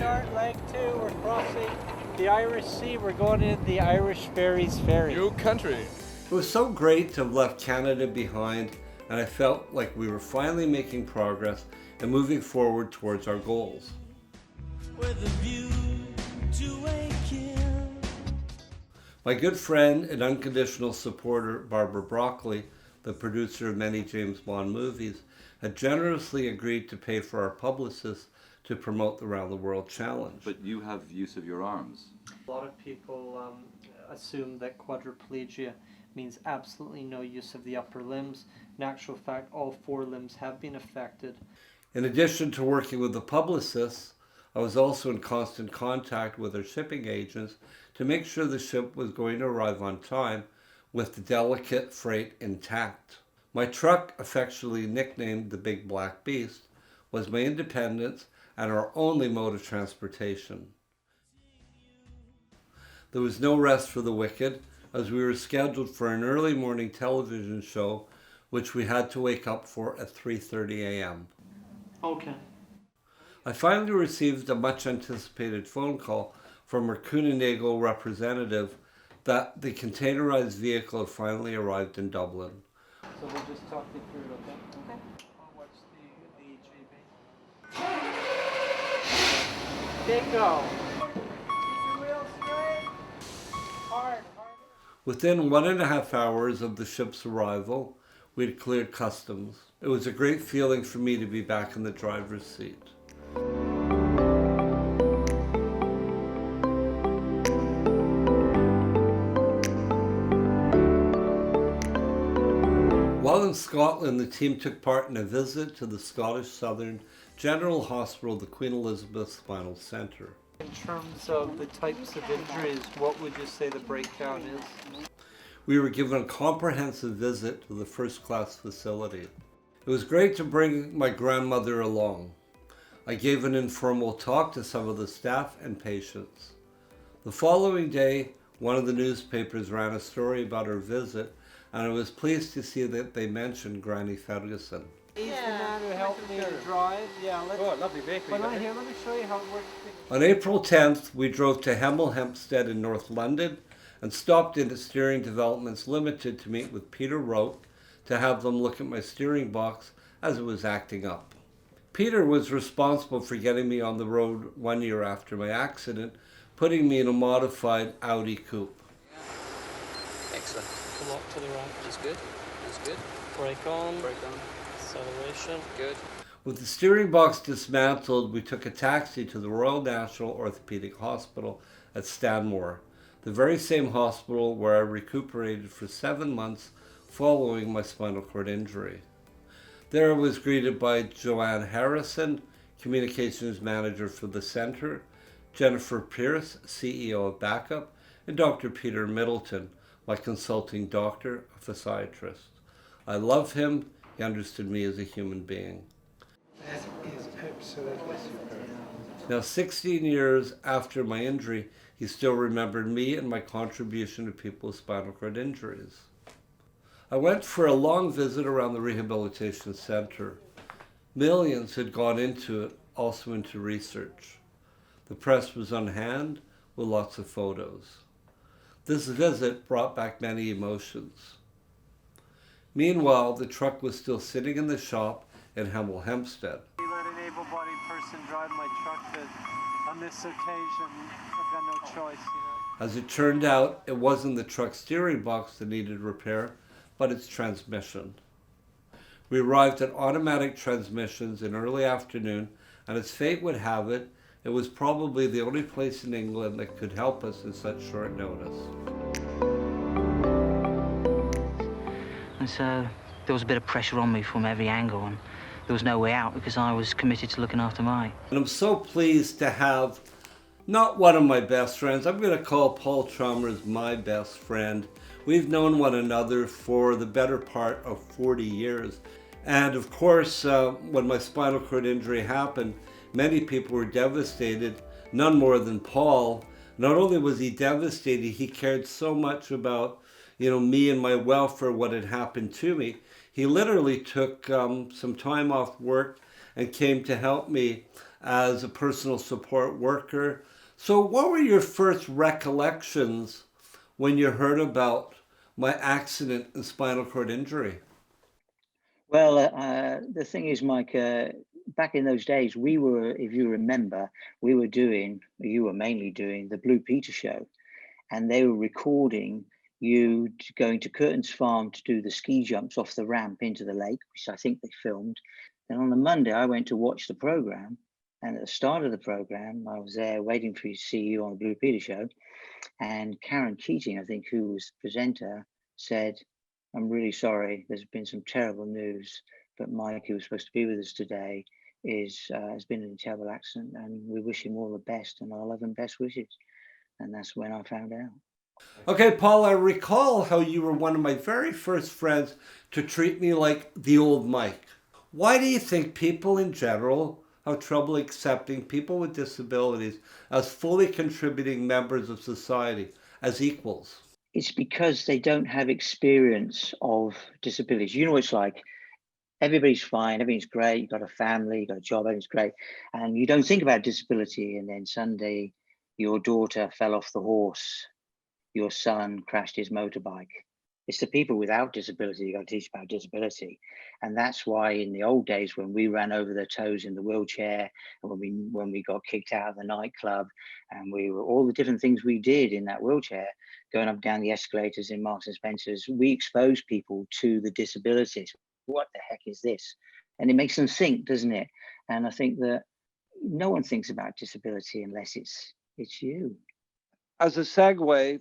start, leg 2, we're crossing the Irish Sea. We're going in the Irish Ferries ferry. New country. It was so great to have left Canada behind, and I felt like we were finally making progress and moving forward towards our goals. With a view to a kill. My good friend and unconditional supporter, Barbara Broccoli, the producer of many James Bond movies, had generously agreed to pay for our publicists to promote the Round the World Challenge. But you have use of your arms. A lot of people assume that quadriplegia means absolutely no use of the upper limbs. In actual fact, all 4 limbs have been affected. In addition to working with the publicists, I was also in constant contact with our shipping agents to make sure the ship was going to arrive on time with the delicate freight intact. My truck, affectionately nicknamed the Big Black Beast, was my independence and our only mode of transportation. There was no rest for the wicked, as we were scheduled for an early morning television show, which we had to wake up for at 3:30 a.m. Okay. I finally received a much anticipated phone call from our Coonanagle representative that the containerized vehicle had finally arrived in Dublin. So we'll just talk you through it, okay? Okay. What's the GB? Big go. Keep your wheels straight. Hard. Within 1.5 hours of the ship's arrival, we'd cleared customs. It was a great feeling for me to be back in the driver's seat. While in Scotland, the team took part in a visit to the Scottish Southern General Hospital, the Queen Elizabeth Spinal Centre. In terms of the types of injuries, what would you say the breakdown is? We were given a comprehensive visit to the first-class facility. It was great to bring my grandmother along. I gave an informal talk to some of the staff and patients. The following day, one of the newspapers ran a story about our visit, and I was pleased to see that they mentioned Granny Ferguson. He's the man who helped me drive. Yeah, let's. Oh, lovely bakery. But here, let me show you how it works. On April 10th, we drove to Hemel Hempstead in North London and stopped in at Steering Developments Limited to meet with Peter Roke to have them look at my steering box as it was acting up. Peter was responsible for getting me on the road 1 year after my accident, putting me in a modified Audi coupe. Excellent. Come up to the right. That's good. That's good. Brake on. Brake on. Acceleration. Good. With the steering box dismantled, we took a taxi to the Royal National Orthopaedic Hospital at Stanmore, the very same hospital where I recuperated for 7 months following my spinal cord injury. There I was greeted by Joanne Harrison, Communications Manager for the Centre, Jennifer Pierce, CEO of Backup, and Dr. Peter Middleton, my consulting doctor, a physiatrist. I love him. He understood me as a human being. That is absolutely superb. Now, 16 years after my injury, he still remembered me and my contribution to people with spinal cord injuries. I went for a long visit around the rehabilitation center. Millions had gone into it, also into research. The press was on hand with lots of photos. This visit brought back many emotions. Meanwhile, the truck was still sitting in the shop in Hemel Hempstead. You let an able-bodied person drive my truck, but on this occasion, I've got no choice, As it turned out, it wasn't the truck's steering box that needed repair, but its transmission. We arrived at Automatic Transmissions in early afternoon, and as fate would have it, it was probably the only place in England that could help us in such short notice. And so there was a bit of pressure on me from every angle, and there was no way out because I was committed to looking after Mike. And I'm so pleased to have not one of my best friends. I'm going to call Paul Chalmers my best friend. We've known one another for the better part of 40 years. And of course, when my spinal cord injury happened, many people were devastated, none more than Paul. Not only was he devastated, he cared so much about, me and my welfare, what had happened to me. He literally took some time off work and came to help me as a personal support worker. So what were your first recollections when you heard about my accident and spinal cord injury? Well, the thing is, Mike, back in those days, we were, if you remember, you were mainly doing the Blue Peter show, and they were recording you going to Curtains Farm to do the ski jumps off the ramp into the lake, which I think they filmed. Then on the Monday, I went to watch the program, and at the start of the program, I was there waiting for you to see you on the Blue Peter show, and Karen Keating, I think, who was the presenter, said, "I'm really sorry, there's been some terrible news, but Mike, who was supposed to be with us today, has been in a terrible accident, and we wish him all the best and our love and best wishes." And that's when I found out. Okay, Paul, I recall how you were one of my very first friends to treat me like the old Mike. Why do you think people in general have trouble accepting people with disabilities as fully contributing members of society, as equals? It's because they don't have experience of disabilities. You know what it's like. Everybody's fine, everything's great, you've got a family, you've got a job, everything's great. And you don't think about disability, and then Sunday your daughter fell off the horse, your son crashed his motorbike. It's the people without disability you got to teach about disability. And that's why in the old days when we ran over their toes in the wheelchair, and when we got kicked out of the nightclub, and we were all the different things we did in that wheelchair, going up down the escalators in Marks and Spencer's, we exposed people to the disabilities. What the heck is this? And it makes them think, doesn't it? And I think that no one thinks about disability unless it's you. As a segue,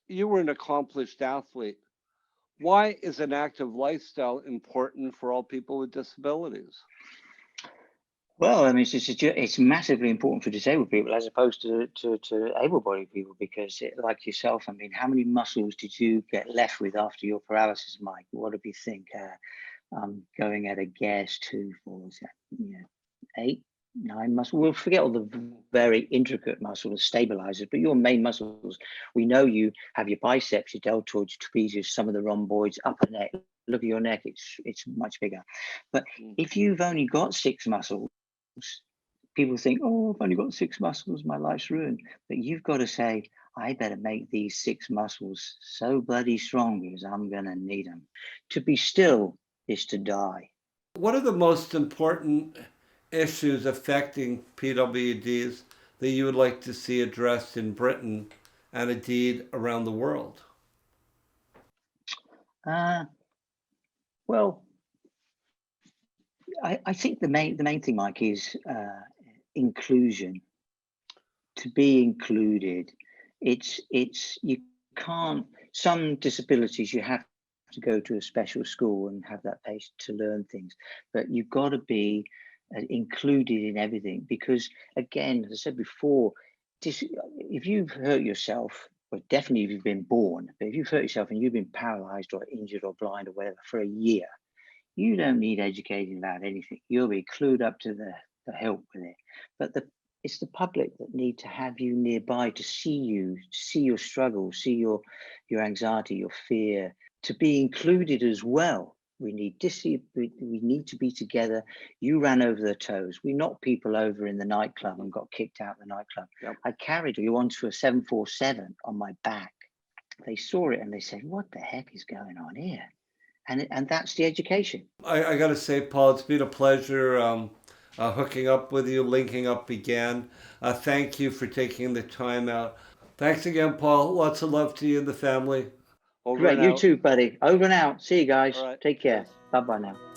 you were an accomplished athlete. Why is an active lifestyle important for all people with disabilities? Well, I mean, it's massively important for disabled people as opposed to able-bodied people, because like yourself, I mean, how many muscles did you get left with after your paralysis, Mike? What do you think? Going at a guess, 2, 4, 8, 9 muscles. We'll forget all the very intricate muscles, stabilizers, but your main muscles, we know you have your biceps, your deltoids, trapezius, some of the rhomboids, upper neck. Look at your neck, it's much bigger. But if you've only got 6 muscles, people think, oh, I've only got 6 muscles, my life's ruined. But you've got to say, I better make these 6 muscles so bloody strong because I'm going to need them. To be still is to die. What are the most important issues affecting PWDs that you would like to see addressed in Britain and indeed around the world? Well, I think the main thing, Mike, is inclusion. To be included, you can't. Some disabilities you have to go to a special school and have that pace to learn things, but you've got to be included in everything, because again, as I said before, if you've hurt yourself, well, definitely if you've been born, but if you've hurt yourself and you've been paralyzed or injured or blind or whatever for a year, you don't need educating about anything. You'll be clued up to the hilt with it. But it's the public that need to have you nearby to see you, see your struggle, see your anxiety, your fear, to be included as well. We need to be together. You ran over their toes. We knocked people over in the nightclub and got kicked out of the nightclub. Yep. I carried you onto a 747 on my back. They saw it and they said, what the heck is going on here? And that's the education. I got to say, Paul, it's been a pleasure hooking up with you, linking up again. Thank you for taking the time out. Thanks again, Paul. Lots of love to you and the family. Great, you too, buddy. Over and out. See you guys. All right. Take care. Bye-bye now.